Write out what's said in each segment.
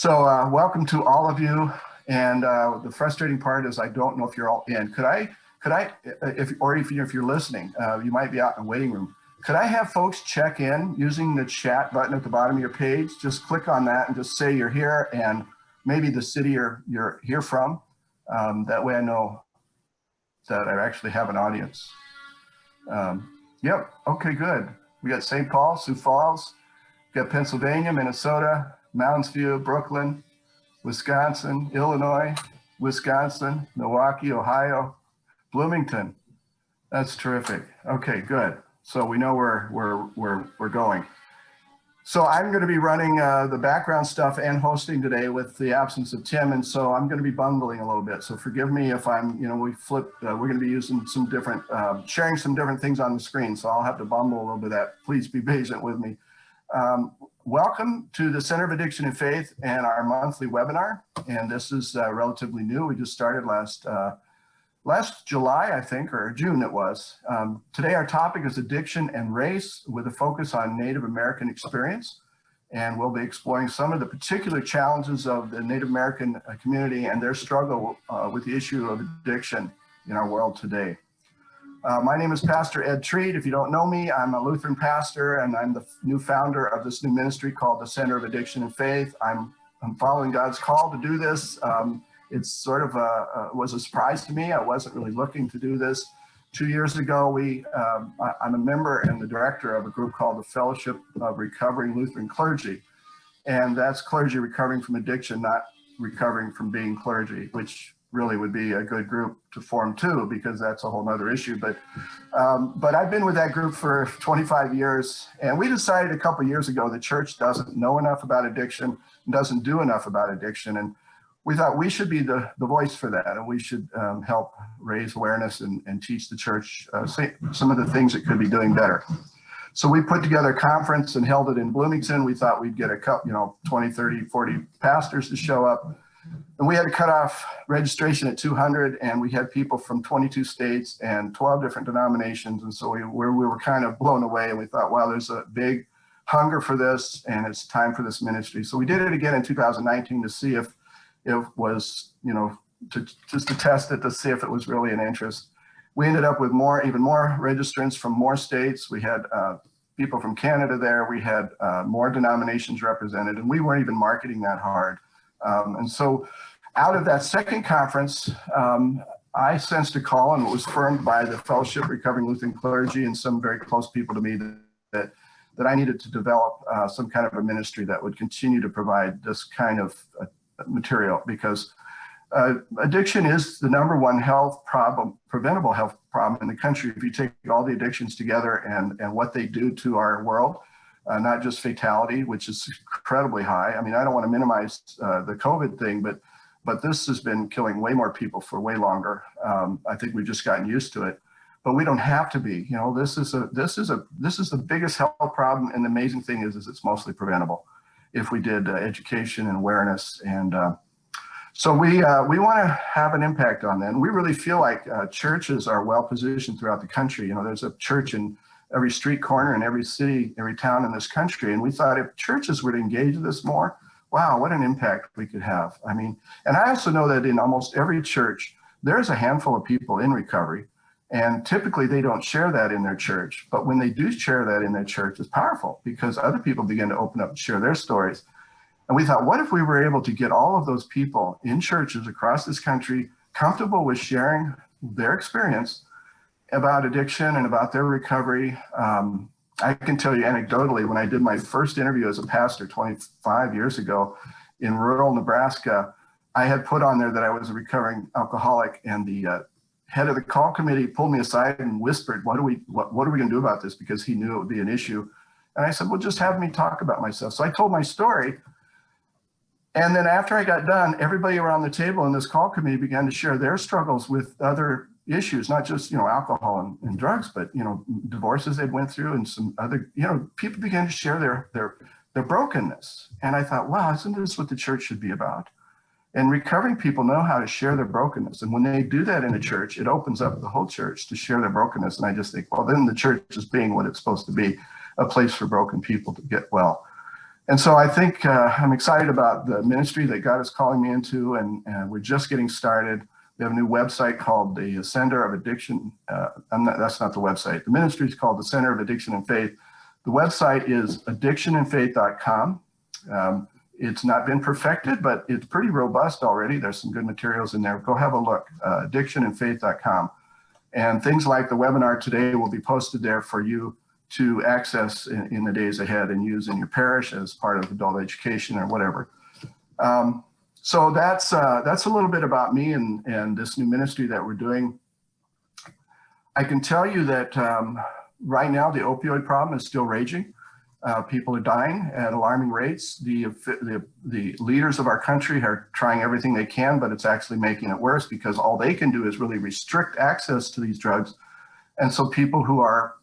Welcome to all of you. And the frustrating part is I don't know if you're all in. If you're listening, you might be out in the waiting room. Could I have folks check in using the chat button at the bottom of your page? Just click on that and just say you're here and maybe the city you're here from. That way I know that I actually have an audience. Yep, okay, good. We got St. Paul, Sioux Falls, we got Pennsylvania, Minnesota, Mounds View, Brooklyn, Wisconsin, Illinois, Wisconsin, Milwaukee, Ohio, Bloomington. That's terrific. Okay, good. So we know we're going. So I'm going to be running the background stuff and hosting today with the absence of Tim, and so I'm going to be bungling a little bit. So forgive me if I'm, we're going to be using some different, sharing some different things on the screen. So I'll have to bumble a little bit of that. Please be patient with me. Welcome to the Center of Addiction and Faith and our monthly webinar. And this is relatively new. We just started last July, I think, or June it was. Today our topic is addiction and race with a focus on Native American experience. And we'll be exploring some of the particular challenges of the Native American community and their struggle with the issue of addiction in our world today. My name is Pastor Ed Treat. If you don't know me, I'm a Lutheran pastor and I'm the new founder of this new ministry called the Center of Addiction and Faith. I'm following God's call to do this. It's sort of was a surprise to me. I wasn't really looking to do this. 2 years ago, I'm a member and the director of a group called the Fellowship of Recovering Lutheran Clergy. And that's clergy recovering from addiction, not recovering from being clergy, which really would be a good group to form too, because that's a whole nother issue. But I've been with that group for 25 years. And we decided a couple of years ago the church doesn't know enough about addiction and doesn't do enough about addiction. And we thought we should be the voice for that, and we should help raise awareness and teach the church some of the things it could be doing better. So we put together a conference and held it in Bloomington. We thought we'd get a couple, 20, 30, 40 pastors to show up. And we had to cut off registration at 200, and we had people from 22 states and 12 different denominations. And so we were kind of blown away, and we thought, wow, there's a big hunger for this, and it's time for this ministry. So we did it again in 2019 to see if it was, just to test it, to see if it was really an interest. We ended up with even more registrants from more states. We had people from Canada there. We had more denominations represented, and we weren't even marketing that hard. And so out of that second conference, I sensed a call, and it was affirmed by the Fellowship Recovering Lutheran Clergy and some very close people to me that I needed to develop some kind of a ministry that would continue to provide this kind of material, because addiction is the number one preventable health problem in the country. If you take all the addictions together and what they do to our world, not just fatality, which is incredibly high. I mean, I don't want to minimize the COVID thing, but this has been killing way more people for way longer. I think we've just gotten used to it, but we don't have to be. This is the biggest health problem, and the amazing thing is it's mostly preventable if we did education and awareness. And so we want to have an impact on that. And we really feel like churches are well positioned throughout the country. There's a church in every street corner in every city, every town in this country. And we thought if churches were to engage this more, wow, what an impact we could have. I mean, and I also know that in almost every church, there's a handful of people in recovery. And typically they don't share that in their church. But when they do share that in their church, it's powerful because other people begin to open up and share their stories. And we thought, what if we were able to get all of those people in churches across this country comfortable with sharing their experience about addiction and about their recovery? I can tell you anecdotally, when I did my first interview as a pastor 25 years ago in rural Nebraska, I had put on there that I was a recovering alcoholic, and the head of the call committee pulled me aside and whispered, what are we going to do about this? Because he knew it would be an issue. And I said, well, just have me talk about myself. So I told my story. And then after I got done, everybody around the table in this call committee began to share their struggles with other issues, not just, alcohol and drugs, but, divorces they'd went through and some other, people began to share their brokenness. And I thought, wow, isn't this what the church should be about? And recovering people know how to share their brokenness. And when they do that in a church, it opens up the whole church to share their brokenness. And I just think, well, then the church is being what it's supposed to be, a place for broken people to get well. And so I think I'm excited about the ministry that God is calling me into, and we're just getting started. We have a new website called the Center of Addiction. That's not the website. The ministry is called the Center of Addiction and Faith. The website is addictionandfaith.com. It's not been perfected, but it's pretty robust already. There's some good materials in there. Go have a look, addictionandfaith.com. And things like the webinar today will be posted there for you to access in the days ahead and use in your parish as part of adult education or whatever. So that's a little bit about me and this new ministry that we're doing. I can tell you that right now the opioid problem is still raging. People are dying at alarming rates. The leaders of our country are trying everything they can, but it's actually making it worse because all they can do is really restrict access to these drugs. And so people who are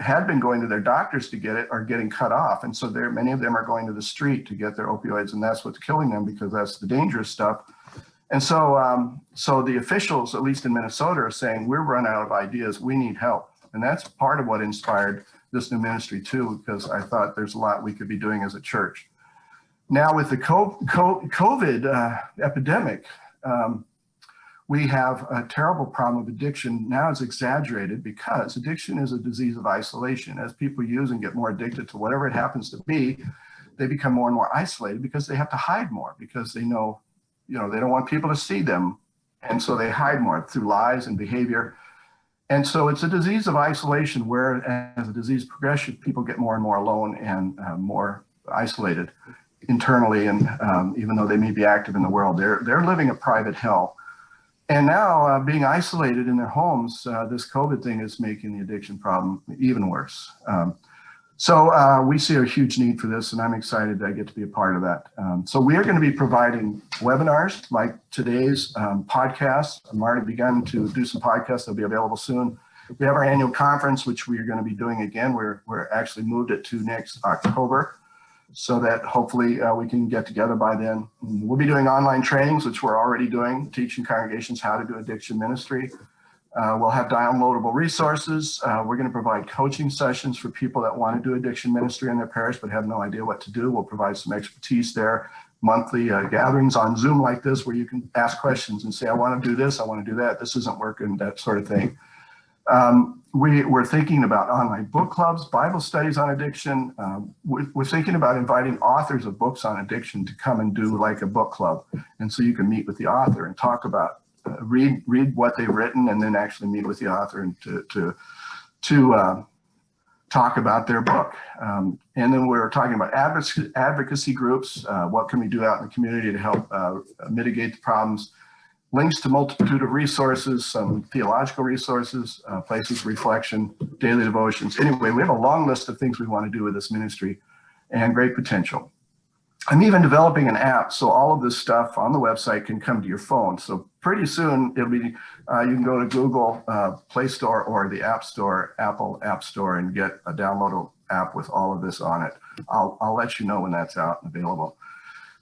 had been going to their doctors to get it are getting cut off. And so many of them are going to the street to get their opioids, and that's what's killing them because that's the dangerous stuff. And so, so the officials, at least in Minnesota, are saying, we're run out of ideas, we need help. And that's part of what inspired this new ministry too, because I thought there's a lot we could be doing as a church. Now with the COVID epidemic, we have a terrible problem of addiction. Now it's exaggerated because addiction is a disease of isolation. As people use and get more addicted to whatever it happens to be, they become more and more isolated because they have to hide more because they know, they don't want people to see them. And so they hide more through lies and behavior. And so it's a disease of isolation where as a disease progression, people get more and more alone and more isolated internally. And even though they may be active in the world, they're living a private hell. And now being isolated in their homes, this COVID thing is making the addiction problem even worse. So we see a huge need for this, and I'm excited that I get to be a part of that. So we are going to be providing webinars like today's podcast. I'm already begun to do some podcasts that'll be available soon. We have our annual conference, which we are going to be doing again. We're actually moved it to next October, so that hopefully we can get together by then. We'll be doing online trainings, which we're already doing, teaching congregations how to do addiction ministry. We'll have downloadable resources. We're going to provide coaching sessions for people that want to do addiction ministry in their parish but have no idea what to do. We'll provide some expertise there. Monthly gatherings on Zoom like this where you can ask questions and say, I want to do this, I want to do that, this isn't working, that sort of thing. We're thinking about online book clubs, Bible studies on addiction. We're thinking about inviting authors of books on addiction to come and do like a book club. And so you can meet with the author and talk about, read what they've written and then actually meet with the author and to talk about their book. And then we're talking about advocacy groups. What can we do out in the community to help mitigate the problems? Links to multitude of resources, some theological resources, places of reflection, daily devotions. Anyway, we have a long list of things we want to do with this ministry and great potential. I'm even developing an app so all of this stuff on the website can come to your phone. So pretty soon it'll be, you can go to Google Play Store or the App Store, Apple App Store, and get a downloadable app with all of this on it. I'll let you know when that's out and available.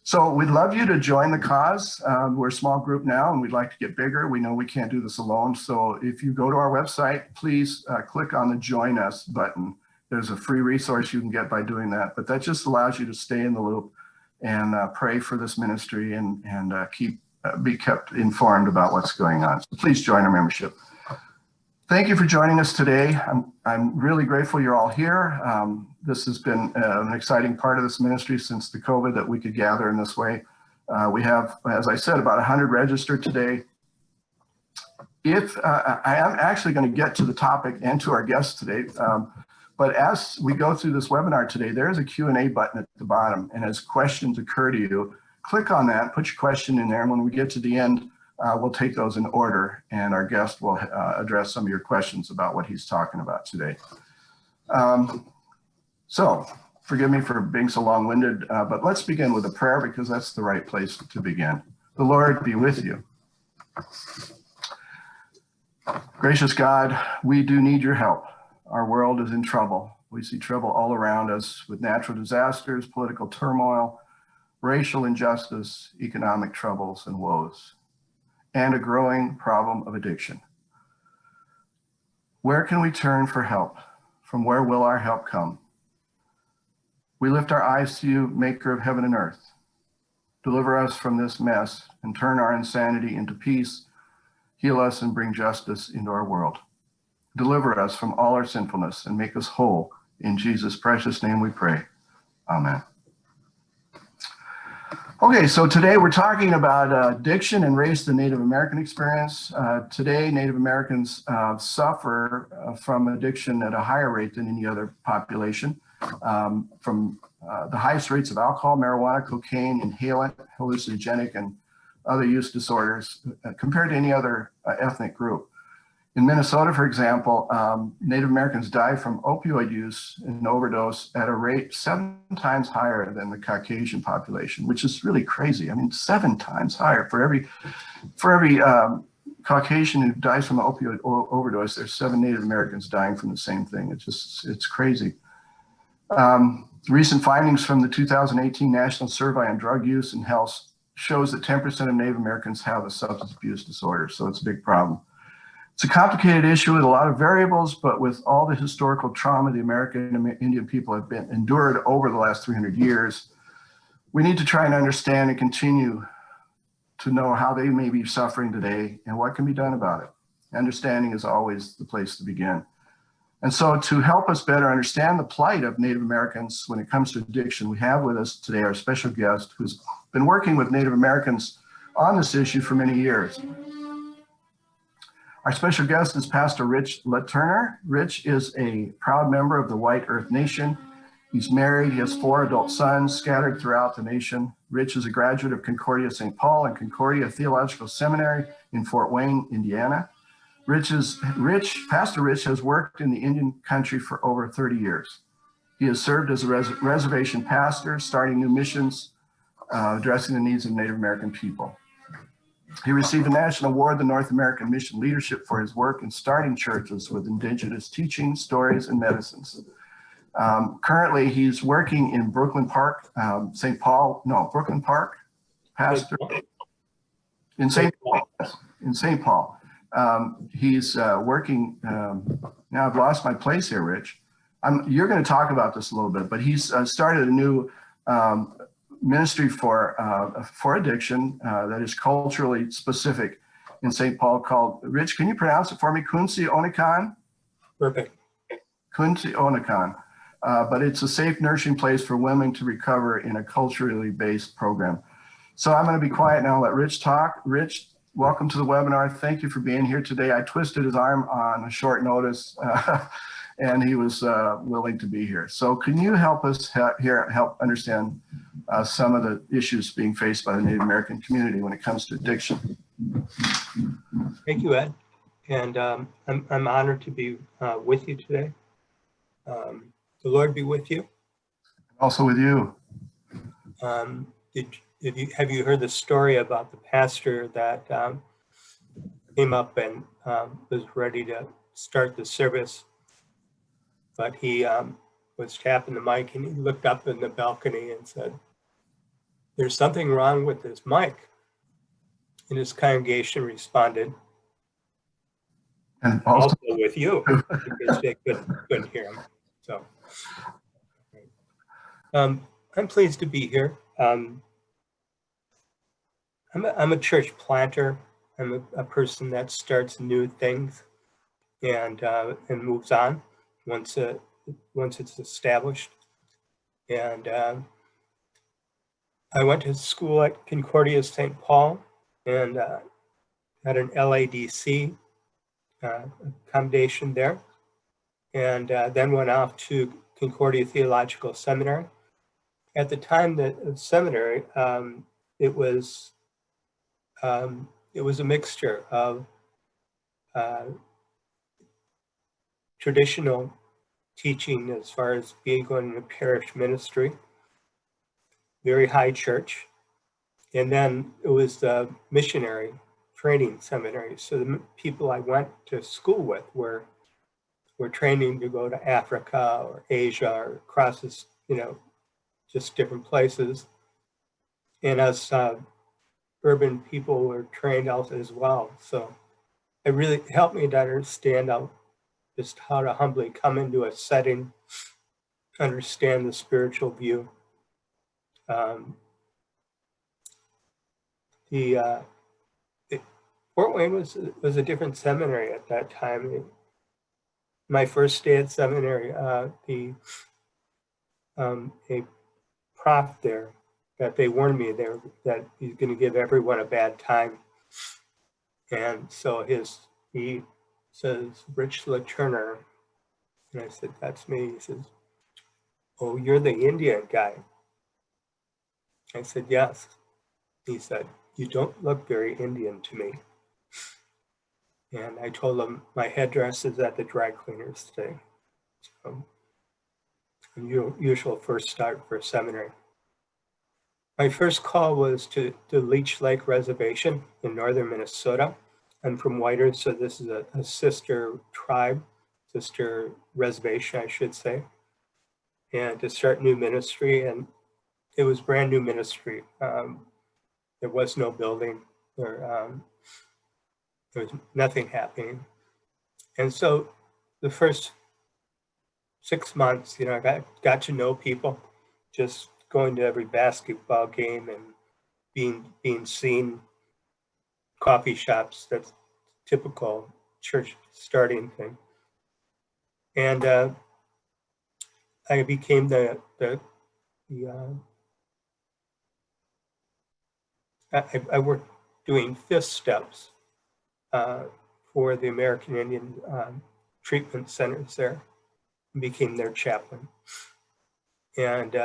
So we'd love you to join the cause. We're a small group now and we'd like to get bigger. We know we can't do this alone. So if you go to our website, please click on the Join Us button. There's a free resource you can get by doing that, but that just allows you to stay in the loop and pray for this ministry and be kept informed about what's going on. So please join our membership. Thank you for joining us today. I'm really grateful you're all here. This has been an exciting part of this ministry since the COVID that we could gather in this way. We have, as I said, about 100 registered today. I am actually going to get to the topic and to our guests today, but as we go through this webinar today, there is a Q&A button at the bottom, and as questions occur to you, click on that, put your question in there, and when we get to the end, we'll take those in order, and our guest will address some of your questions about what he's talking about today. So forgive me for being so long-winded, but let's begin with a prayer because that's the right place to begin. The Lord be with you. Gracious God, we do need your help. Our world is in trouble. We see trouble all around us with natural disasters, political turmoil, racial injustice, economic troubles and woes, and a growing problem of addiction. Where can we turn for help? From where will our help come? We lift our eyes to you, maker of heaven and earth. Deliver us from this mess and turn our insanity into peace. Heal us and bring justice into our world. Deliver us from all our sinfulness and make us whole. In Jesus' precious name we pray. Amen. Okay, so today we're talking about addiction and race, the Native American experience. Today, Native Americans suffer from addiction at a higher rate than any other population. From the highest rates of alcohol, marijuana, cocaine, inhalant, hallucinogenic, and other use disorders compared to any other ethnic group. In Minnesota, for example, Native Americans die from opioid use and overdose at a rate 7 times higher than the Caucasian population, which is really crazy. I mean, 7 times higher. For every Caucasian who dies from an opioid overdose, there's 7 Native Americans dying from the same thing. It's crazy. Recent findings from the 2018 National Survey on Drug Use and Health shows that 10% of Native Americans have a substance abuse disorder, so it's a big problem. It's a complicated issue with a lot of variables, but with all the historical trauma the American and Indian people have been endured over the last 300 years, we need to try and understand and continue to know how they may be suffering today and what can be done about it. Understanding is always the place to begin. And so to help us better understand the plight of Native Americans when it comes to addiction, we have with us today our special guest who's been working with Native Americans on this issue for many years. Our special guest is Pastor Rich Latterner. Rich is a proud member of the White Earth Nation. He's married, he has 4 adult sons scattered throughout the nation. Rich is a graduate of Concordia St. Paul and Concordia Theological Seminary in Fort Wayne, Indiana. Pastor Rich has worked in the Indian country for over 30 years. He has served as a reservation pastor, starting new missions, addressing the needs of Native American people. He received a national award, the North American Mission Leadership, for his work in starting churches with indigenous teaching, stories, and medicines. Currently, he's working in Brooklyn Park, Brooklyn Park, pastor in St. Paul. In St. Paul. He's working, now I've lost my place here, Rich. You're going to talk about this a little bit, but he's started a new ministry for addiction that is culturally specific in St. Paul called, Rich, can you pronounce it for me? Kunsi Onakan? Perfect. Kunsi Onakan. But it's a safe nurturing place for women to recover in a culturally based program. So I'm going to be quiet now and let Rich talk. Rich, welcome to the webinar. Thank you for being here today. I twisted his arm on a short notice and he was willing to be here. So can you help us help understand some of the issues being faced by the Native American community when it comes to addiction? Thank you, Ed. And I'm honored to be with you today. The Lord be with you. Also with you. Have you heard the story about the pastor that came up and was ready to start the service, but he was tapping the mic and he looked up in the balcony and said, "There's something wrong with this mic." And his congregation responded, And also with you, because they couldn't hear him. So I'm pleased to be here. I'm a church planter. I'm a person that starts new things and moves on once it's established. And I went to school at Concordia St. Paul and had an LADC accommodation there, and then went off to Concordia Theological Seminary. At the time that the seminary, it was a mixture of traditional teaching as far as being going in a parish ministry, very high church, and then it was the missionary training seminary. So the people I went to school with were training to go to Africa or Asia or across this, just different places. And as urban people were trained out as well. So it really helped me to understand just how to humbly come into a setting understand the spiritual view. Fort Wayne was a different seminary at that time. My first day at seminary, a prof there, that they warned me there that he's going to give everyone a bad time, and so he says, Rich Latterner, and I said, that's me. He says, oh, you're the Indian guy. I said, yes. He said, you don't look very Indian to me. And I told him my headdress is at the dry cleaners today. So, unusual first start for seminary. My first call was to Leech Lake Reservation in northern Minnesota. I'm from Whiter, so this is a sister tribe, sister reservation, I should say, and to start new ministry. And it was brand new ministry. There was no building, there was nothing happening. And so the first 6 months, I got to know people, just going to every basketball game and being seen, coffee shops, that's typical church starting thing. And I became I worked doing fifth steps for the American Indian treatment centers there, and became their chaplain. And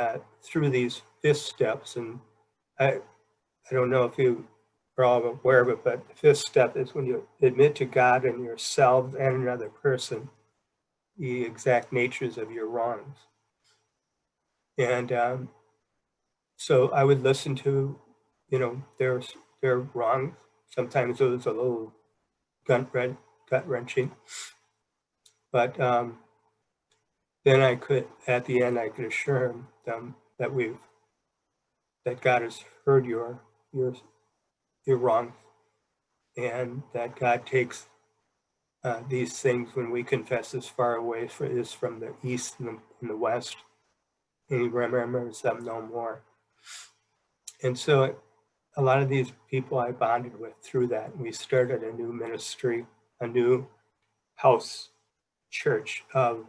through these fifth steps, and I don't know if you are all aware of it, but the fifth step is when you admit to God and yourself and another person the exact natures of your wrongs. And so I would listen to, their wrongs. Sometimes it was a little gut wrenching, but then at the end, I could assure them that God has heard your wrongs, and that God takes these things when we confess as far away as from the east and the west, and He remembers them no more. And so a lot of these people I bonded with through that, and we started a new ministry, a new house church of,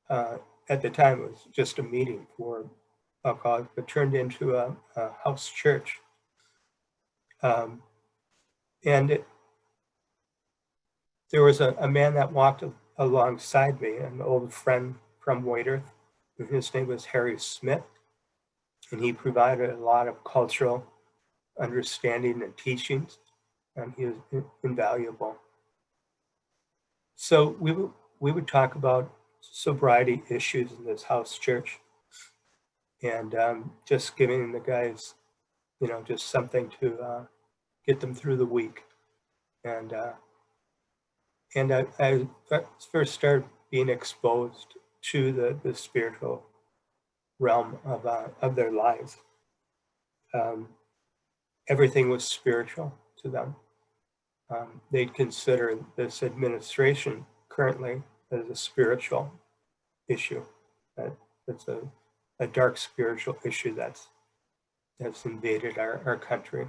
at the time it was just a meeting for alcoholics, but turned into a house church. And there was a man that walked alongside me, an old friend from Waiter, and his name was Harry Smith, and he provided a lot of cultural understanding and teachings, and he was invaluable. So we would talk about sobriety issues in this house church, and just giving the guys, just something to get them through the week. And I first started being exposed to the spiritual realm of their lives. Everything was spiritual to them. They'd consider this administration currently as a spiritual issue. That's a dark spiritual issue that's invaded our country.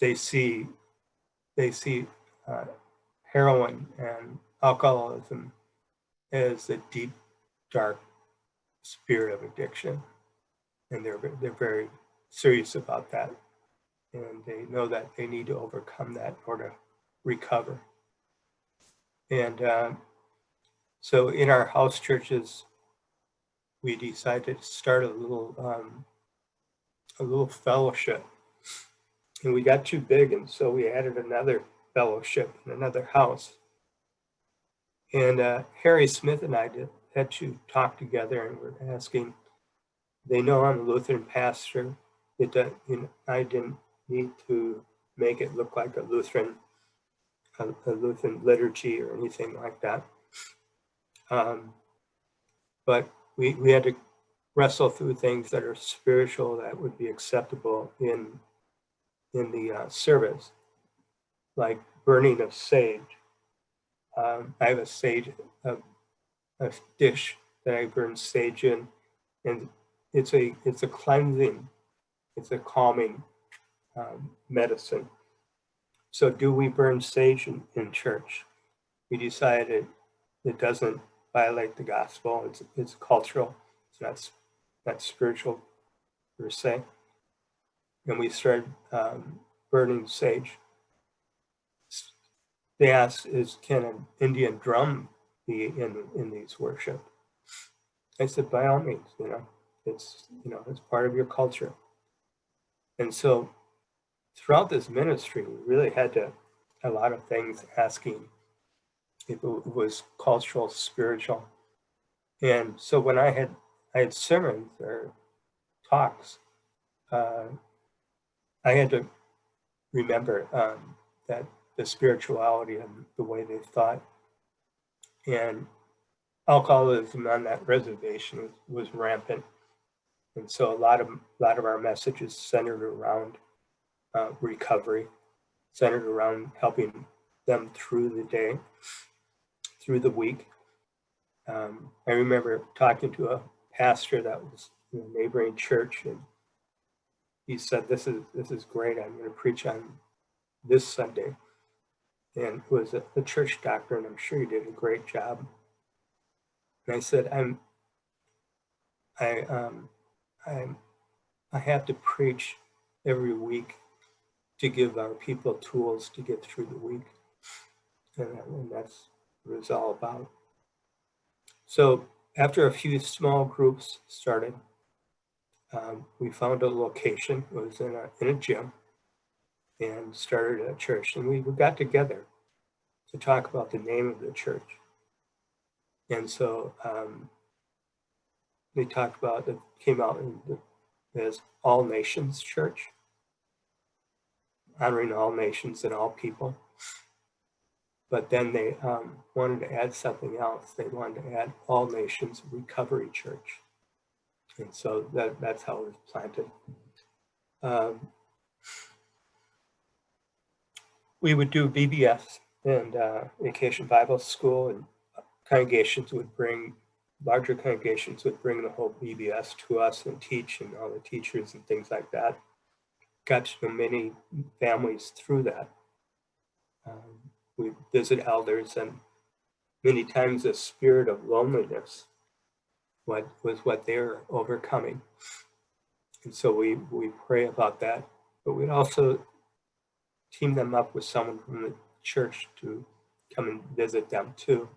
They see heroin and alcoholism as a deep, dark spirit of addiction, and they're very serious about that, and they know that they need to overcome that in order to recover. And so in our house churches, we decided to start a little fellowship, and we got too big, and so we added another fellowship in another house. And Harry Smith and I had to talk together, and we're asking, they know I'm a Lutheran pastor. I didn't need to make it look like a Lutheran liturgy or anything like that. But we had to wrestle through things that are spiritual that would be acceptable in the service, like burning of sage. I have a sage, a dish that I burn sage in, and it's a cleansing, it's a calming medicine. So do we burn sage in church? We decided it doesn't violate the gospel. It's cultural. It's not spiritual per se. And we started burning sage. They asked, can an Indian drum be in these worship? I said, by all means, it's part of your culture. And so throughout this ministry, we really had a lot of things asking if it was cultural, spiritual. And so when I had sermons or talks, I had to remember that the spirituality and the way they thought. And alcoholism on that reservation was rampant. And so a lot of our messages centered around recovery, centered around helping them through the day, through the week. I remember talking to a pastor that was in a neighboring church, and he said, "This is great. I'm going to preach on this Sunday." And it was a church doctor, and I'm sure he did a great job. And I said, I have to preach every week to give our people tools to get through the week. And that's what it was all about. So after a few small groups started, we found a location. It was in a gym, and started a church. And we got together to talk about the name of the church. And so they talked about it, came out as All Nations Church, honoring all nations and all people. But then they wanted to add something else. They wanted to add All Nations Recovery Church. And so that's how it was planted. We would do VBS and Vacation Bible School, and larger congregations would bring the whole VBS to us and teach, and all the teachers and things like that. Got to know many families through that. We visit elders, and many times the spirit of loneliness was what they're overcoming. And so we pray about that, but we'd also team them up with someone from the church to come and visit them too.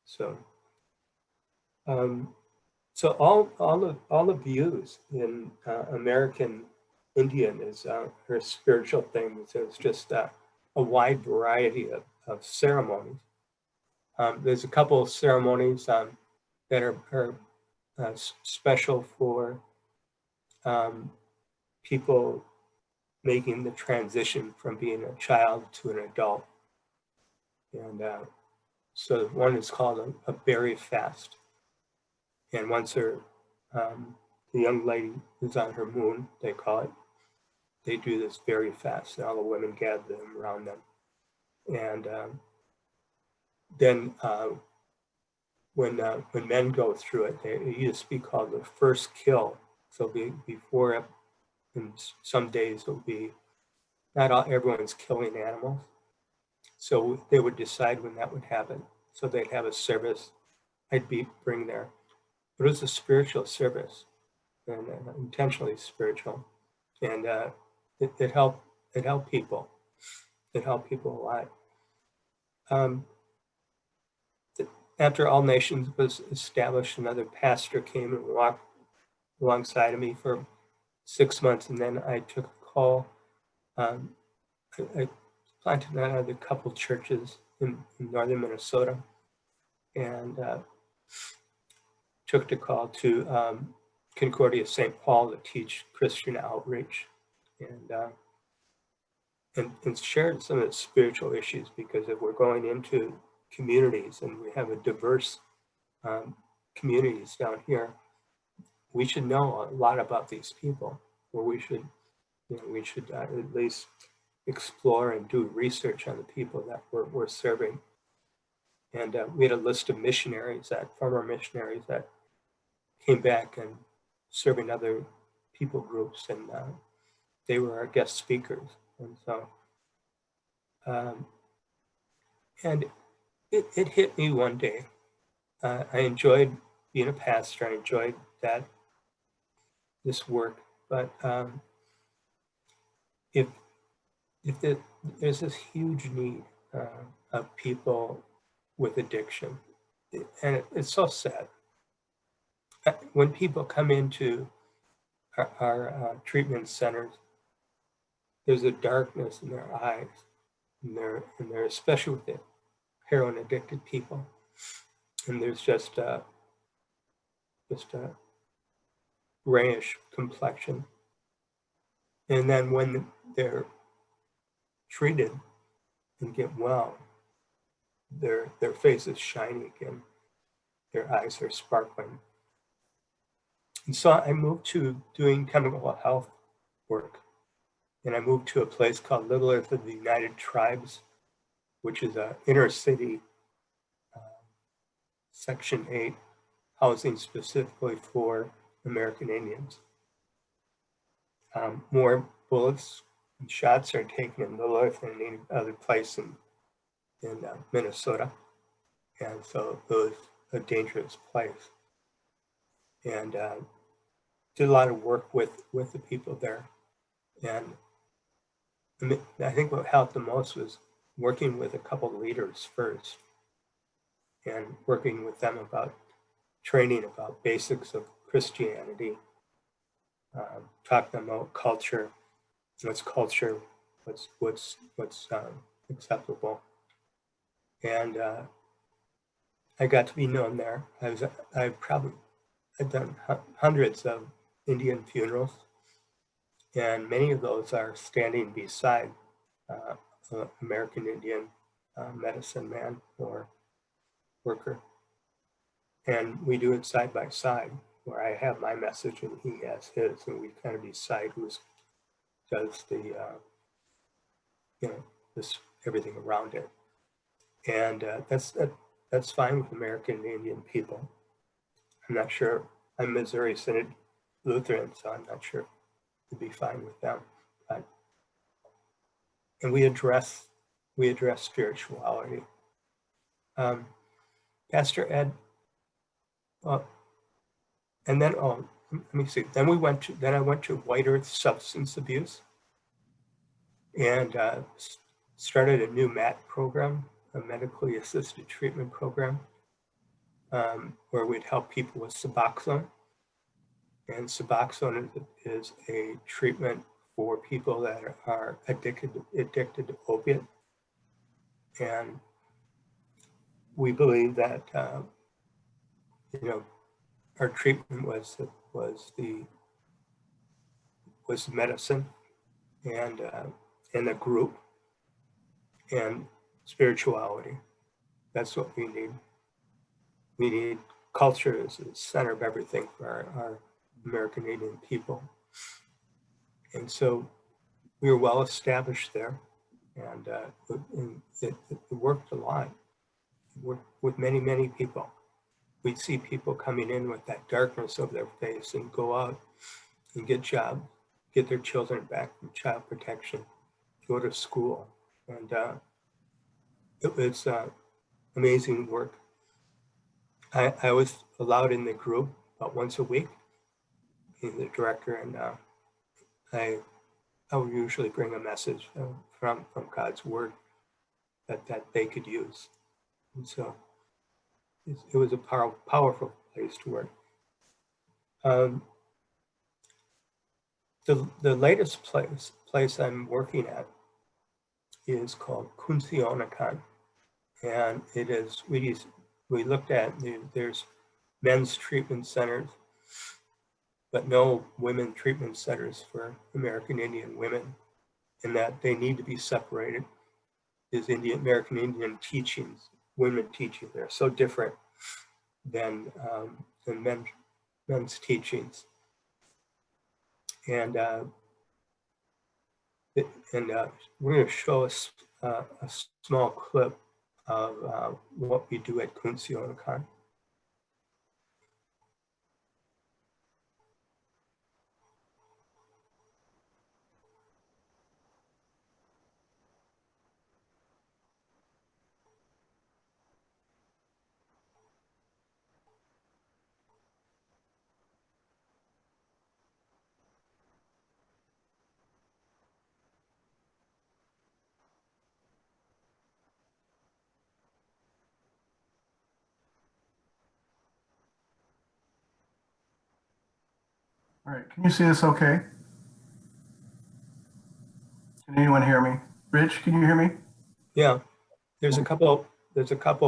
So, all the views in American Indian are spiritual things. It's just a wide variety of ceremonies. There's a couple of ceremonies that are special for people making the transition from being a child to an adult. And so one is called a berry fast. And once the young lady is on her moon, they call it, they do this berry fast, and all the women gather them around them. And then when men go through it, it used to be called the first kill. So before, in some days, it'll be, not everyone's killing animals. So they would decide when that would happen. So they'd have a service. I'd bring there. But it was a spiritual service, and intentionally spiritual. And it helped people. It helped people a lot. After All Nations was established, another pastor came and walked alongside of me for 6 months, and then I took a call. I planted another couple churches in northern Minnesota, and took the call to Concordia St. Paul to teach Christian outreach, and shared some of the spiritual issues, because if we're going into communities and we have a diverse communities down here, we should know a lot about these people, or we should at least explore and do research on the people that we're serving. And we had a list of missionaries, former missionaries that came back and serving other people groups, and they were our guest speakers. And so, and it hit me one day. I enjoyed being a pastor. I enjoyed this work, but if there's this huge need of people with addiction, and it's so sad. When people come into our treatment centers, there's a darkness in their eyes, and they're especially with the heroin addicted people, and there's just a grayish complexion. And then when they're treated and get well, their face is shiny again, their eyes are sparkling. And so I moved to doing chemical health work, and I moved to a place called Little Earth of the United Tribes, which is a inner city Section 8 housing specifically for American Indians. More bullets and shots are taken in Little Earth than any other place in Minnesota, and so it was a dangerous place. And did a lot of work with the people there, and I think what helped the most was working with a couple of leaders first, and working with them about training about basics of Christianity, talking about culture, what's acceptable, and I got to be known there. I've done hundreds of Indian funerals, and many of those are standing beside American Indian medicine man or worker. And we do it side by side, where I have my message and he has his, and we kind of decide who does the, everything around it. And that's fine with American Indian people. I'm not sure, I'm Missouri Synod Lutheran, so I'm not sure it'd be fine with them. And we address spirituality. Pastor Ed, and then let me see. Then I went to White Earth Substance Abuse, and started a new MAT program, a medically assisted treatment program, where we'd help people with Suboxone. And Suboxone is a treatment for people that are addicted to opiate. And we believe that our treatment was medicine and a group and spirituality. That's what we need. We need culture as the center of everything for our American Indian people. And so we were well established there, and it worked a lot. It worked with many, many people. We'd see people coming in with that darkness over their face and go out and get jobs, get their children back from child protection, go to school. And it was amazing work. I was allowed in the group about once a week, being the director, and I would usually bring a message from God's word that they could use. And so it was a powerful place to work. The latest place I'm working at is called Kunsionakan, and it is we looked at there's men's treatment centers, but no women treatment centers for American Indian women, and that they need to be separated. Is American Indian teachings, women teaching, they're so different than men's teachings. And we're going to show us a small clip of what we do at Kunsionakan. All right, can you see this okay? Can anyone hear me? Rich, can you hear me? Yeah, there's a couple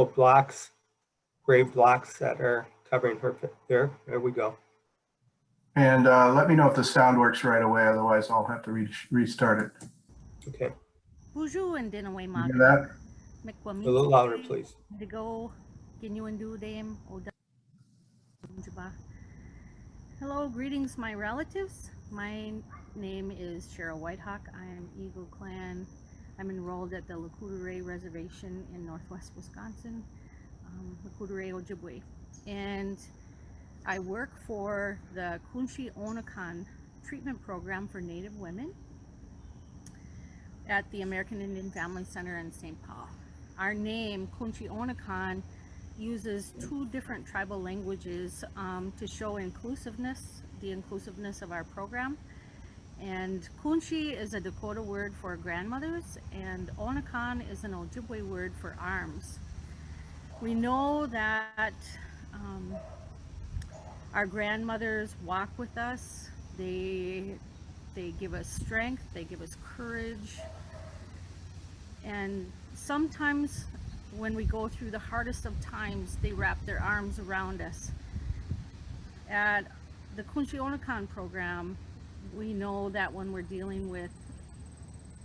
of blocks, gray blocks that are covering her. There we go. And let me know if the sound works right away, otherwise I'll have to restart it. Okay, Bonjour and dinaway You hear maga. that? a little louder, please. Digo kinyuandu dem oda. Hello, greetings, my relatives. My name is Cheryl Whitehawk. I am Eagle Clan. I'm enrolled at the Lakudere Reservation in Northwest Wisconsin, Lakudere Ojibwe, and I work for the Kunshi Onakan treatment program for Native women at the American Indian Family Center in St. Paul. Our name, Kunshi Onakan, uses two different tribal languages to show inclusiveness, the inclusiveness of our program. And Kunshi is a Dakota word for grandmothers, and Onakan is an Ojibwe word for arms. We know that our grandmothers walk with us. They give us strength, they give us courage, and sometimes when we go through the hardest of times, they wrap their arms around us. At the Kunshi Onakan program, we know that when we're dealing with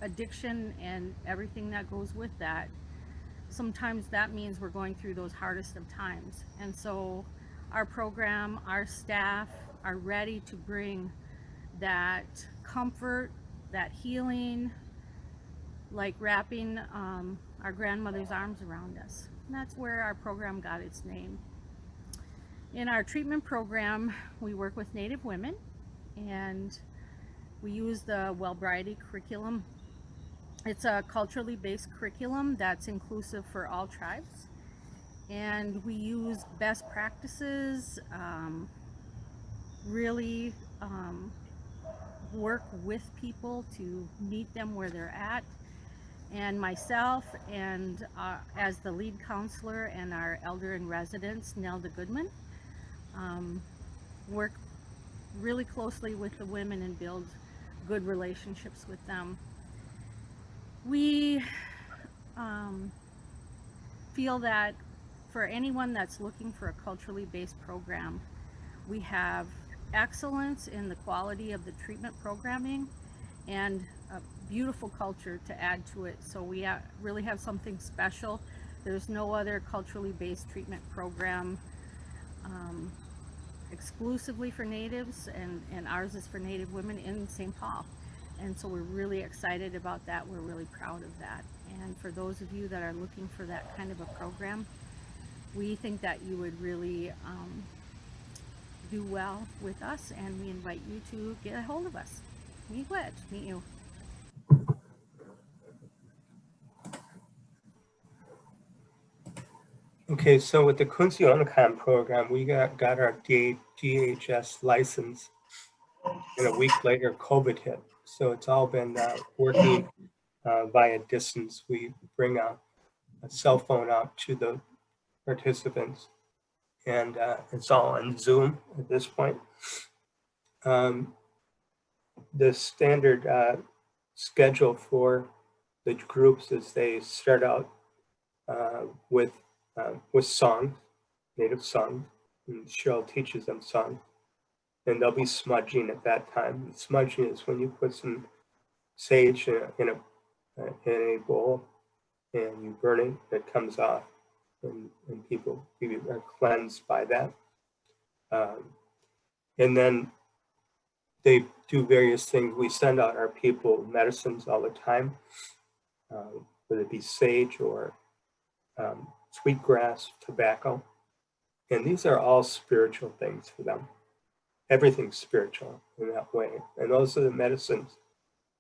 addiction and everything that goes with that, sometimes that means we're going through those hardest of times. And so our program, our staff are ready to bring that comfort, that healing, like wrapping our grandmother's arms around us. And that's where our program got its name. In our treatment program, we work with Native women, and we use the Wellbriety curriculum. It's a culturally based curriculum that's inclusive for all tribes. And we use best practices, really work with people to meet them where they're at. And myself and as the lead counselor and our elder in residence, Nelda Goodman, work really closely with the women and build good relationships with them. We feel that for anyone that's looking for a culturally based program, we have excellence in the quality of the treatment programming and a beautiful culture to add to it. So we really have something special. There's no other culturally based treatment program exclusively for natives, and ours is for Native women in St. Paul. And so we're really excited about that. We're really proud of that. And for those of you that are looking for that kind of a program, we think that you would really do well with us, and we invite you to get a hold of us. Meet you. Okay, so with the Kunsionakan program, we got our DHS license, and a week later, COVID hit. So it's all been working via distance. We bring a cell phone out to the participants, and it's all on Zoom at this point. The standard schedule for the groups is they start out with songs, native songs, and Cheryl teaches them songs, and they'll be smudging at that time. And smudging is when you put some sage in a bowl and you burn it, it comes off, and people are cleansed by that. And then they do various things. We send out our people medicines all the time, whether it be sage or sweetgrass, tobacco. And these are all spiritual things for them. Everything's spiritual in that way. And those are the medicines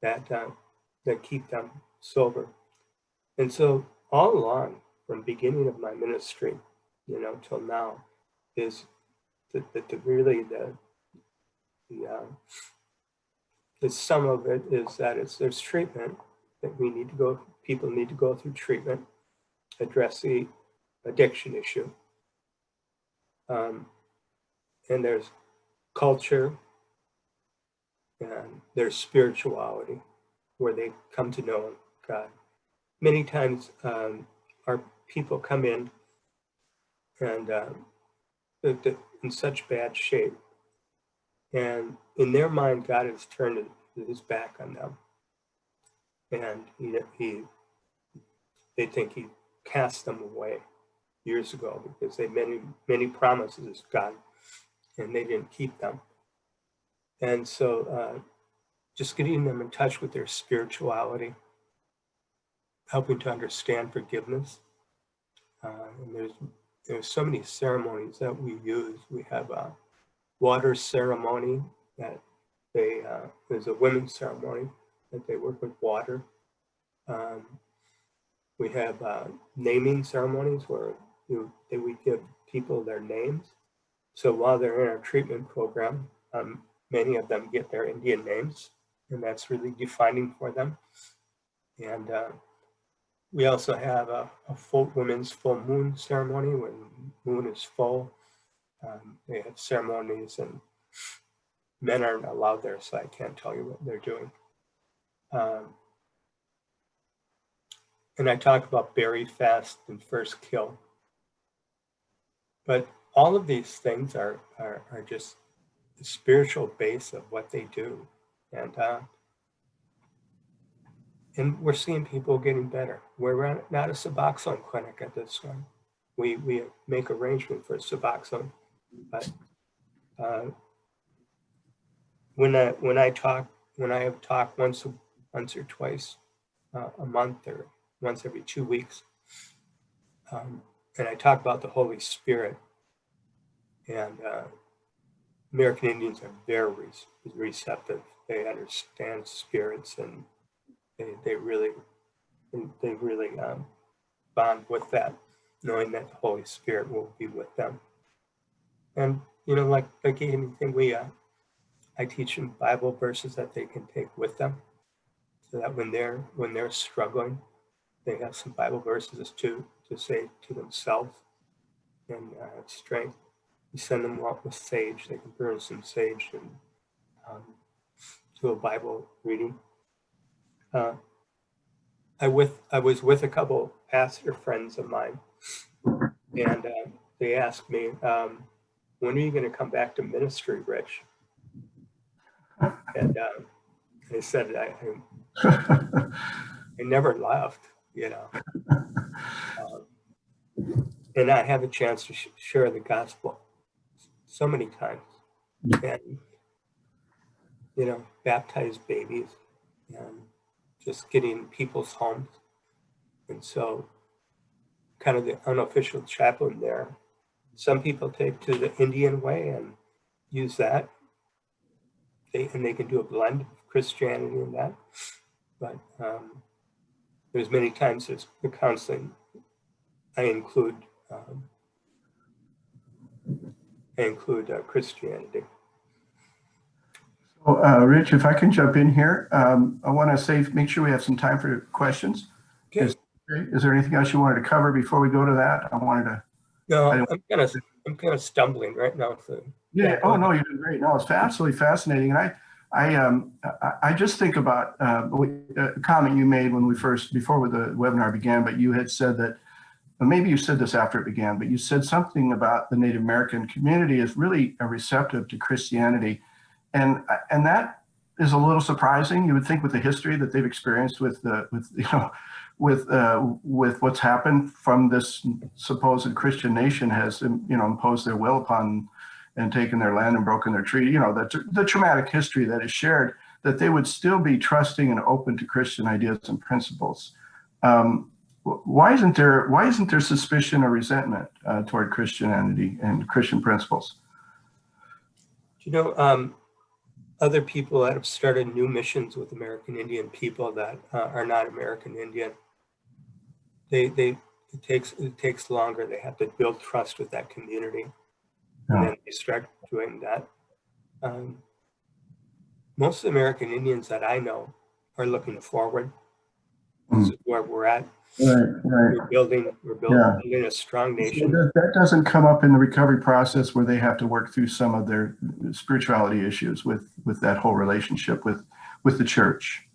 that keep them sober. And so all along, from the beginning of my ministry, till now, is the sum of it is that there's treatment that people need to go through treatment, address the addiction issue. And there's culture and there's spirituality where they come to know God. Many times our people come in and in such bad shape, and in their mind, God has turned his back on them, and they think he cast them away years ago because they made many promises to God, and they didn't keep them. And so just getting them in touch with their spirituality, helping to understand forgiveness. And there's so many ceremonies that we use. We have a water ceremony that there's a women's ceremony that they work with water. We have naming ceremonies where we give people their names. So while they're in our treatment program, many of them get their Indian names, and that's really defining for them. And we also have a women's full moon ceremony when moon is full. They have ceremonies, and men aren't allowed there, so I can't tell you what they're doing. And I talk about bury, fast, and first kill. But all of these things are just the spiritual base of what they do. And we're seeing people getting better. We're not a Suboxone clinic at this one. We make arrangement for Suboxone, but when I have talk once or twice a month or once every 2 weeks, and I talk about the Holy Spirit, and American Indians are very receptive. They understand spirits, and they really bond with that, knowing that the Holy Spirit will be with them. And like anything, I teach them Bible verses that they can take with them, so that when they're struggling, they have some Bible verses to say to themselves, and strength. We send them out with sage. They can burn some sage and do a Bible reading. I was with a couple pastor friends of mine, and they asked me, when are you going to come back to ministry, Rich? And I said, I never left, and I have a chance to share the gospel so many times, and baptize babies, and just getting people's homes. And so kind of the unofficial chaplain there. Some people take to the Indian way and use that. They can do a blend of Christianity and that. But there's many times there's the counseling. I include Christianity. So, Rich, if I can jump in here, I want to make sure we have some time for questions. Okay. Is there anything else you wanted to cover before we go to that? No, I'm kind of stumbling right now. So. Yeah. Oh no, you're doing great. No, it's absolutely fascinating, and I just think about a comment you made before the webinar began, but you had said that, well, maybe you said this after it began, but you said something about the Native American community is really receptive to Christianity, and that is a little surprising. You would think with the history that they've experienced with what's happened from this supposed Christian nation has imposed their will upon and taken their land and broken their treaty, the traumatic history that is shared, that they would still be trusting and open to Christian ideas and principles. why isn't there suspicion or resentment toward Christianity and Christian principles? You know, other people that have started new missions with American Indian people that are not American Indian, it takes longer. They have to build trust with that community, and then they start doing that. Most of the American Indians that I know are looking forward. This is where we're at. Right. We're building a strong nation. So that doesn't come up in the recovery process where they have to work through some of their spirituality issues with that whole relationship with the church,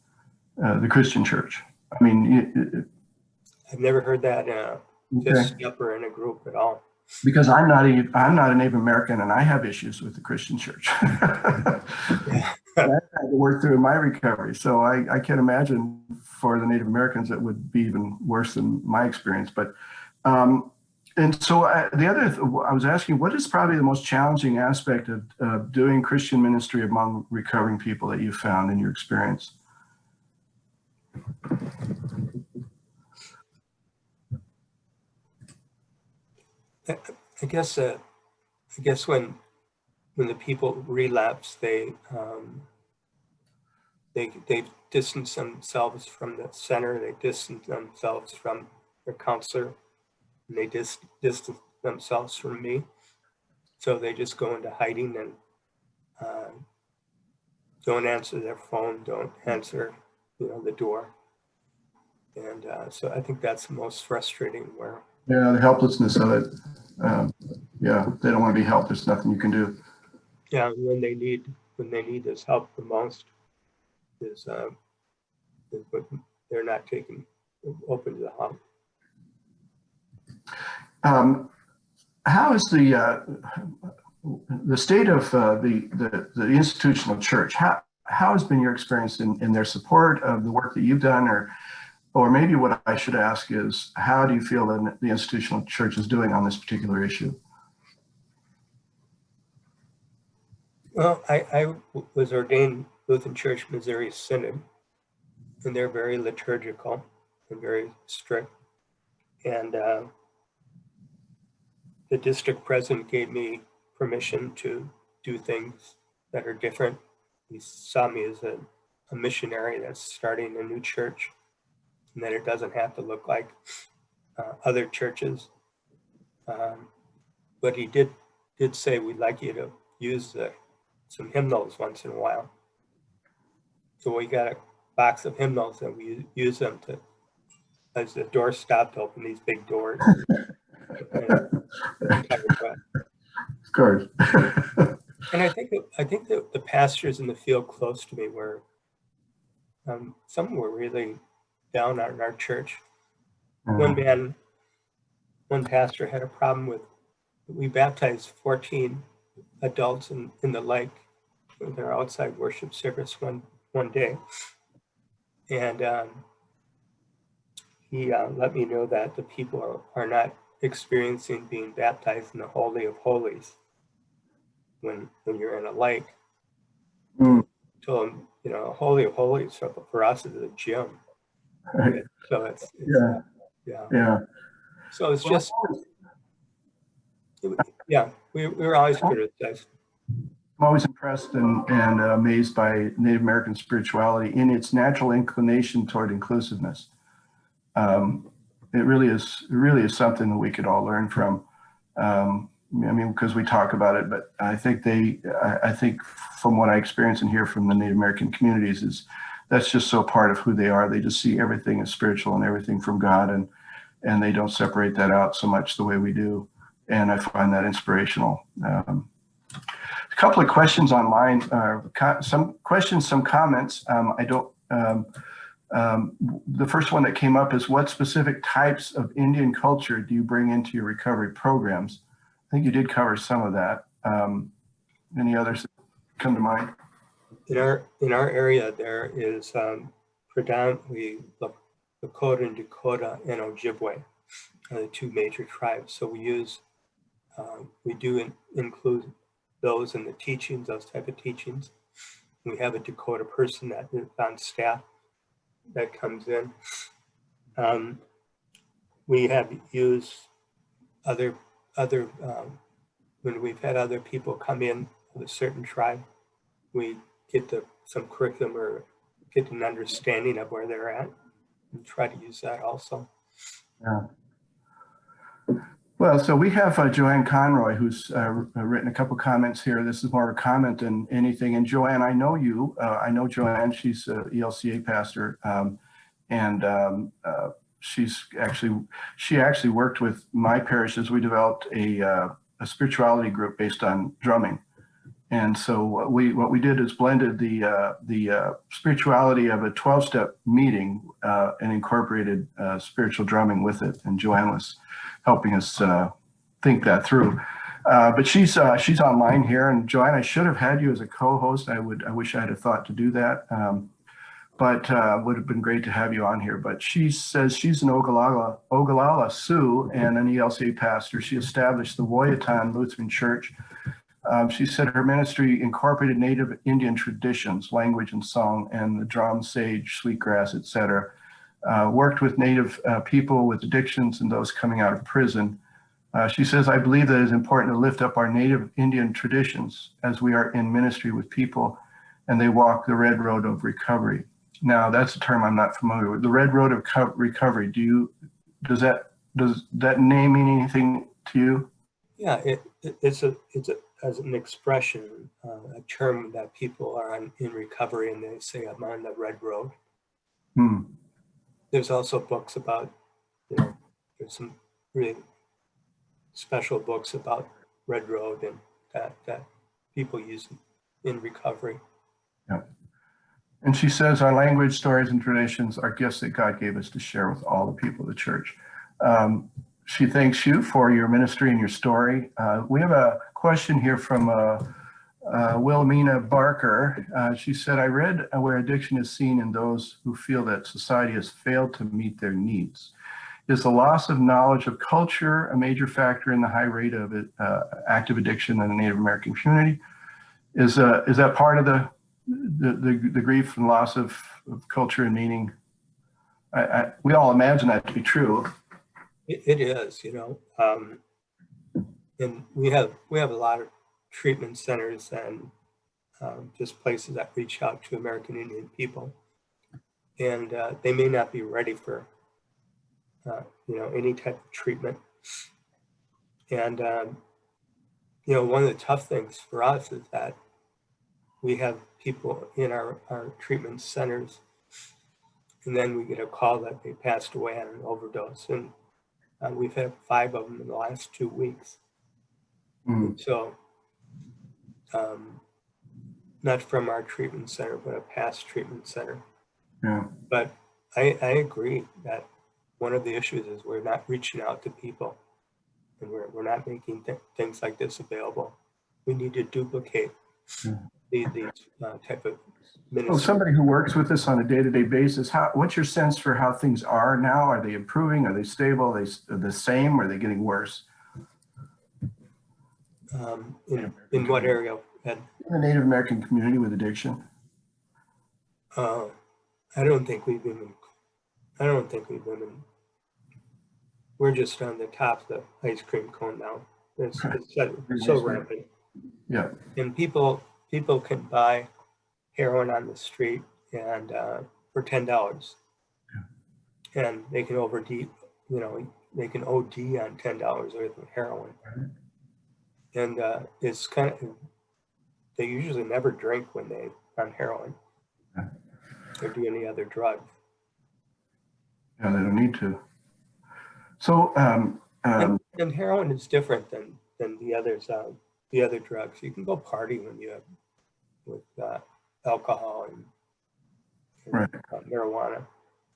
the Christian church. I mean, I've never heard that just or in a group at all. Because I'm not a Native American and I have issues with the Christian church. I had to work through in my recovery. So I can't imagine for the Native Americans it would be even worse than my experience. But and so I was asking, what is probably the most challenging aspect of doing Christian ministry among recovering people that you found in your experience? I guess when the people relapse, they distance themselves from the center. They distance themselves from their counselor, and they distance themselves from me. So they just go into hiding and don't answer their phone, don't answer, the door. And so I think that's the most frustrating. The helplessness of it. They don't want to be helped. There's nothing you can do. Yeah, when they need this help the most is when they're not open to the help. How is the state of the institutional church? How has been your experience in their support of the work that you've done, or maybe what I should ask is, how do you feel that the institutional church is doing on this particular issue? Well, I was ordained Lutheran Church Missouri Synod, and they're very liturgical and very strict. And the district president gave me permission to do things that are different. He saw me as a missionary that's starting a new church, and that it doesn't have to look like other churches. But he did say, we'd like you to use some hymnals once in a while. So we got a box of hymnals and we use them as the door stopped, to open these big doors. Of course. And I think that the pastors in the field close to me some were really down on our church. One pastor had a problem with, we baptized 14 adults in the lake with our outside worship service one day. And he let me know that the people are not experiencing being baptized in the Holy of Holies when you're in a lake. Told him, Holy of Holies for us is a gym. Right. So it's yeah. So it's just, we were always criticized. I'm always impressed and amazed by Native American spirituality in its natural inclination toward inclusiveness. It really is something that we could all learn from. Because we talk about it, but I think from what I experience and hear from the Native American communities is that's just so part of who they are. They just see everything as spiritual and everything from God, and they don't separate that out so much the way we do. And I find that inspirational. A couple of questions online, some questions, some comments. The first one that came up is, what specific types of Indian culture do you bring into your recovery programs? I think you did cover some of that. Any others that come to mind? In our area, there is predominantly Lakota and Dakota and Ojibwe are the two major tribes. So we do include those in the teachings, those type of teachings. We have a Dakota person that is on staff that comes in. we have used other, when we've had other people come in with a certain tribe, we get some curriculum or get an understanding of where they're at and try to use that also. Yeah. Well, so we have Joanne Conroy, who's written a couple comments here. This is more of a comment than anything. And Joanne, I know you. I know Joanne. She's a ELCA pastor, and she actually worked with my parish as we developed a spirituality group based on drumming. And so what we did is blended the spirituality of a 12-step meeting and incorporated spiritual drumming with it. And Joanne was helping us think that through. But she's online here. And Joanne, I should have had you as a co-host. I wish I had a thought to do that. But would have been great to have you on here. But she says she's an Ogallala Sioux and an ELCA pastor. She established the Woyatan Lutheran Church. She said her ministry incorporated Native Indian traditions, language and song, and the drum, sage, sweetgrass, etc. Worked with Native people with addictions and those coming out of prison. She says, I believe that it is important to lift up our Native Indian traditions as we are in ministry with people and they walk the red road of recovery. Now, that's a term I'm not familiar with. The red road of recovery, does that name mean anything to you? Yeah, it's as an expression, a term that people are in recovery and they say, I'm on the red road. There's also books about, there's some really special books about red road and that people use in recovery. Yeah. And she says our language, stories, and traditions are gifts that God gave us to share with all the people of the church. She thanks you for your ministry and your story. We have a question here from Wilhelmina Barker. She said, I read where addiction is seen in those who feel that society has failed to meet their needs. Is the loss of knowledge of culture a major factor in the high rate of active addiction in the Native American community? Is that part of the grief and loss of culture and meaning? We all imagine that to be true. It is, and we have a lot of treatment centers and just places that reach out to American Indian people, and they may not be ready for any type of treatment. And one of the tough things for us is that we have people in our treatment centers, and then we get a call that they passed away on an overdose, and we've had 5 of them in the last 2 weeks. So not from our treatment center, but a past treatment center. Yeah. But I agree that one of the issues is we're not reaching out to people, and we're not making things like this available. We need to duplicate these type of ministry. Well, somebody who works with us on a day-to-day basis, what's your sense for how things are now? Are they improving? Are they stable? Are they the same? Or are they getting worse? In what area, Ed? In the Native American community with addiction? I don't think we've been in. We're just on the top of the ice cream cone now. It's so rampant. Yeah. And people can buy heroin on the street and for $10, and they can they can OD on $10 worth of heroin. And it's kind of, they usually never drink when they on heroin or do any other drug. Yeah, they don't need to. So and heroin is different than the others. The other drugs, you can go party when you have with alcohol and right. Marijuana,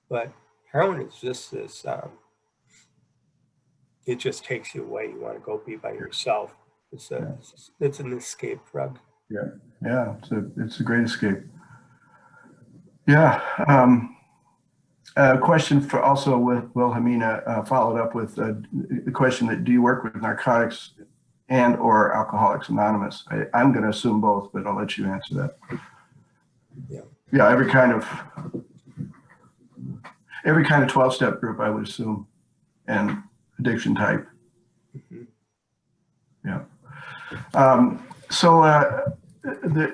but heroin is just this. It just takes you away. You want to go be by yourself. It's an escape drug. Yeah, it's a great escape. Yeah. A question for also with Wilhelmina followed up with the question that do you work with narcotics and or Alcoholics Anonymous? I'm going to assume both, but I'll let you answer that. Yeah, every kind of 12-step group, I would assume. and addiction type. Mhm. Yeah. I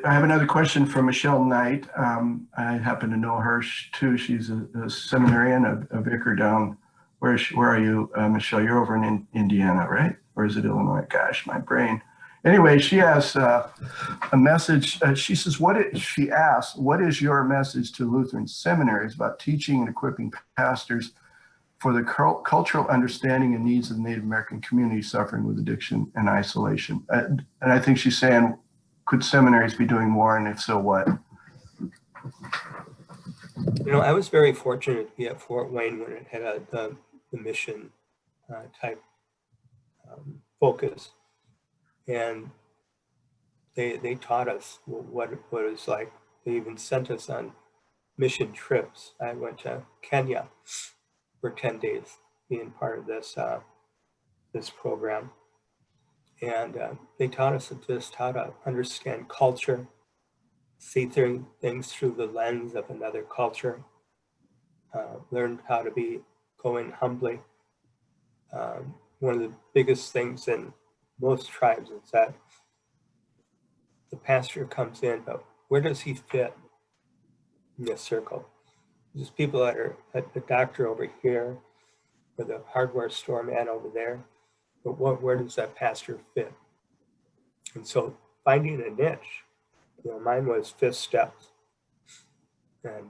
have another question from Michelle Knight. I happen to know her too. She's a seminarian, a vicar down. Where are you, Michelle? You're over in Indiana, right? Or is it Illinois? Gosh, my brain. Anyway, she has a message. She says, she asks, what is your message to Lutheran seminaries about teaching and equipping pastors for the cultural understanding and needs of the Native American community suffering with addiction and isolation? And I think she's saying, could seminaries be doing more, and if so, what? I was very fortunate to be at Fort Wayne when it had the mission type focus, and they taught us what it was like. They even sent us on mission trips. I went to Kenya for 10 days, being part of this program, and they taught us just how to understand culture, see things through the lens of another culture, learn how to go in humbly. One of the biggest things in most tribes is that the pastor comes in, but where does he fit in this circle? There's people that are at the doctor over here, or the hardware store man over there, but where does that pastor fit? And so finding a niche, mine was fifth steps, and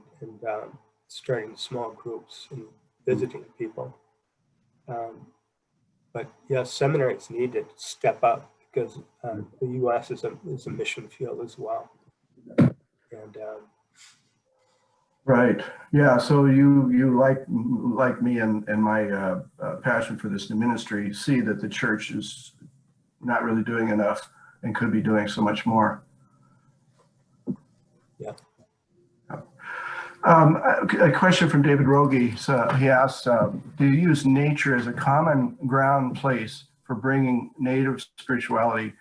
starting small groups and visiting people. But yes, seminaries need to step up because the U.S. is a mission field as well. And Right. Yeah. So you like me and my passion for this new ministry, see that the church is not really doing enough and could be doing so much more. Yeah. A question from David Rogie. So he asks, do you use nature as a common ground place for bringing Native spirituality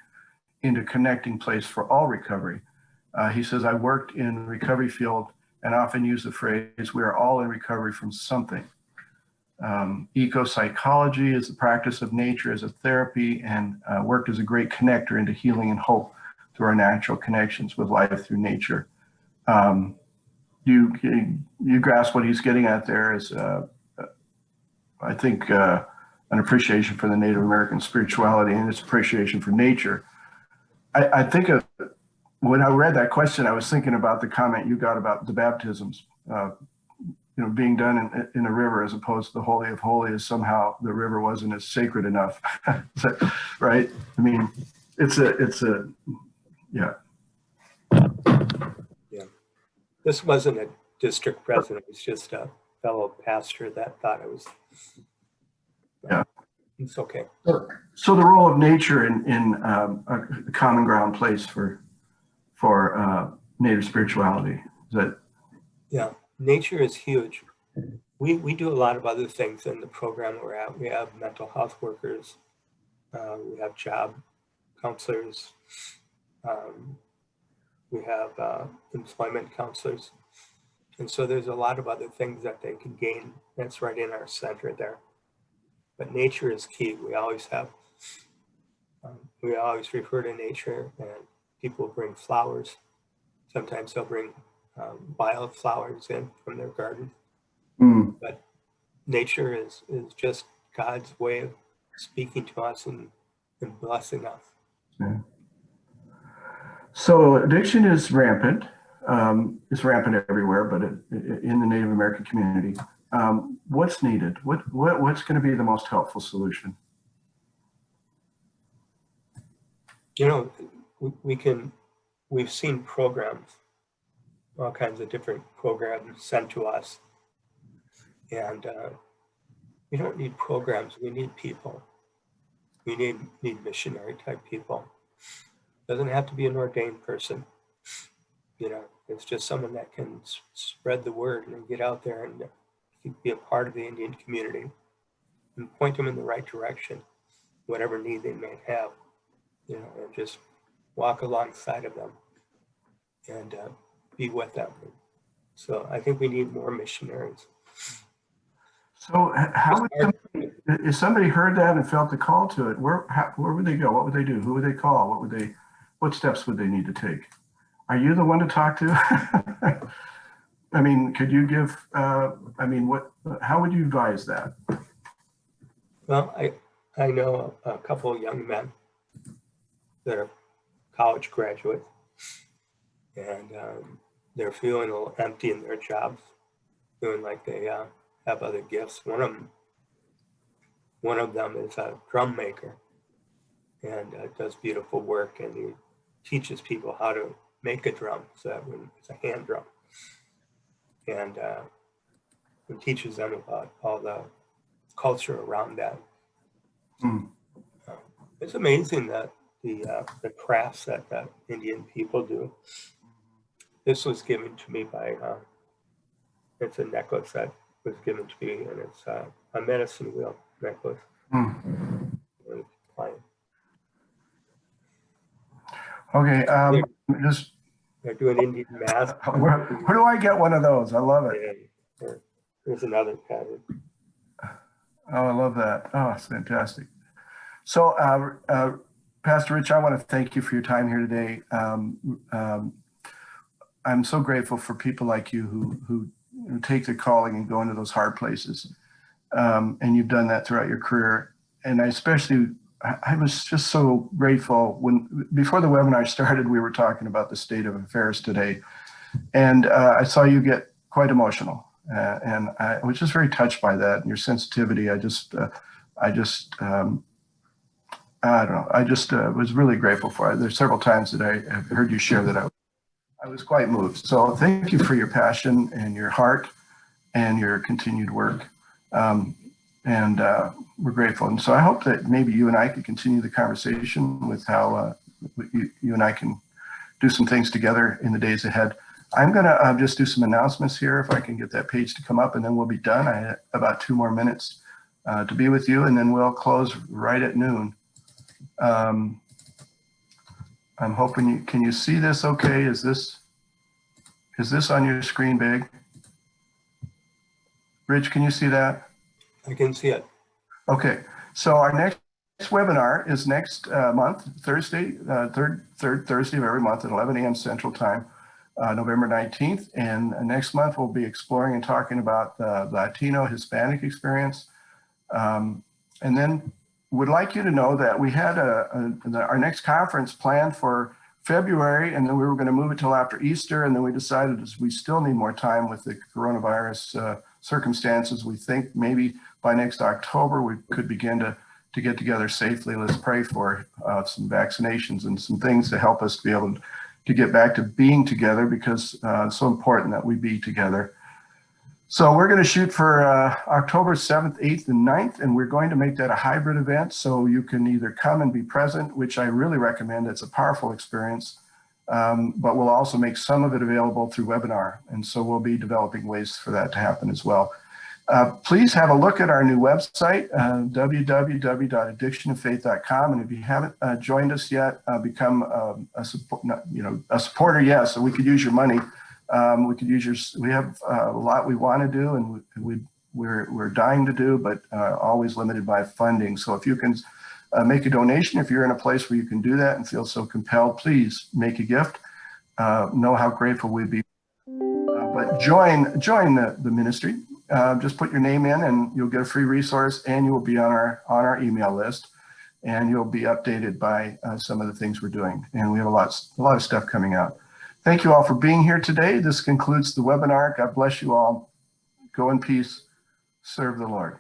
into connecting place for all recovery? He says, I worked in the recovery field and often use the phrase, we are all in recovery from something. Eco-psychology is the practice of nature as a therapy and worked as a great connector into healing and hope through our natural connections with life through nature. You grasp what he's getting at there is, I think, an appreciation for the Native American spirituality and its appreciation for nature. I think when I read that question, I was thinking about the comment you got about the baptisms, being done in a river as opposed to the Holy of Holies. Somehow the river wasn't as sacred enough, right? I mean, yeah. Yeah. This wasn't a district president. It was just a fellow pastor that thought it was. Yeah. It's okay. So the role of nature in a common ground place for Native spirituality, is that? Yeah, nature is huge. We do a lot of other things in the program we're at. We have mental health workers, we have job counselors, we have employment counselors. And so there's a lot of other things that they can gain that's right in our center there. But nature is key. We always refer to nature, and people bring flowers. Sometimes they'll bring wildflowers in from their garden. But nature is just God's way of speaking to us and blessing us. Yeah. So addiction is rampant. It's rampant everywhere, but in the Native American community. What's needed? What's going to be the most helpful solution? We've seen programs, all kinds of different programs sent to us. And we don't need programs, we need people. We need missionary type people. Doesn't have to be an ordained person. It's just someone that can spread the word and get out there and be a part of the Indian community and point them in the right direction, whatever need they may have, and just walk alongside of them and be with them. So I think we need more missionaries. So how would if somebody heard that and felt the call to it, where would they go? What would they do? Who would they call? What steps would they need to take? Are you the one to talk to? I mean, could you give, how would you advise that? Well, I know a couple of young men that are college graduates, and they're feeling a little empty in their jobs, feeling like they have other gifts. One of them is a drum maker and does beautiful work, and he teaches people how to make a drum, so that when it's a hand drum, and he teaches them about all the culture around that. It's amazing that the crafts that the Indian people do. This was given to me by, it's a necklace that was given to me, and it's a medicine wheel necklace. Okay, They're doing Indian mask. where do I get one of those? I love it. And there's another pattern. Oh, I love that. Oh, it's fantastic. So, Pastor Rich, I want to thank you for your time here today. I'm so grateful for people like you who take the calling and go into those hard places. And you've done that throughout your career. And I was just so grateful before the webinar started, we were talking about the state of affairs today. And I saw you get quite emotional. And I was just very touched by that and your sensitivity. I don't know. I just was really grateful for it. There's several times that I have heard you share that I was quite moved. So thank you for your passion and your heart and your continued work. We're grateful. And so I hope that maybe you and I could continue the conversation with how you and I can do some things together in the days ahead. I'm going to just do some announcements here if I can get that page to come up, and then we'll be done. I have about 2 more minutes to be with you, and then we'll close right at noon. I'm hoping can you see this okay? Is this on your screen big? Rich, can you see that? I can see it. Okay, so our next webinar is next month, Thursday, third Thursday of every month at 11 a.m. Central Time, November 19th. And next month we'll be exploring and talking about the Latino Hispanic experience. And then would like you to know that we had our next conference planned for February, and then we were going to move it till after Easter, and then we decided we still need more time with the coronavirus circumstances. We think maybe by next October we could begin to get together safely. Let's pray for some vaccinations and some things to help us to be able to get back to being together, because it's so important that we be together. So we're going to shoot for October 7th, 8th, and 9th, and we're going to make that a hybrid event, so you can either come and be present, which I really recommend. It's a powerful experience, but we'll also make some of it available through webinar, and so we'll be developing ways for that to happen as well. Please have a look at our new website, www.addictionoffaith.com, and if you haven't joined us yet, become a supporter. Yes, so we could use your money. We have a lot we want to do, and we're dying to do, but always limited by funding. So if you can make a donation, if you're in a place where you can do that and feel so compelled, please make a gift. Know how grateful we'd be. But join the ministry. Just put your name in, and you'll get a free resource, and you will be on our email list, and you'll be updated by some of the things we're doing. And we have a lot of stuff coming out. Thank you all for being here today. This concludes the webinar. God bless you all. Go in peace. Serve the Lord.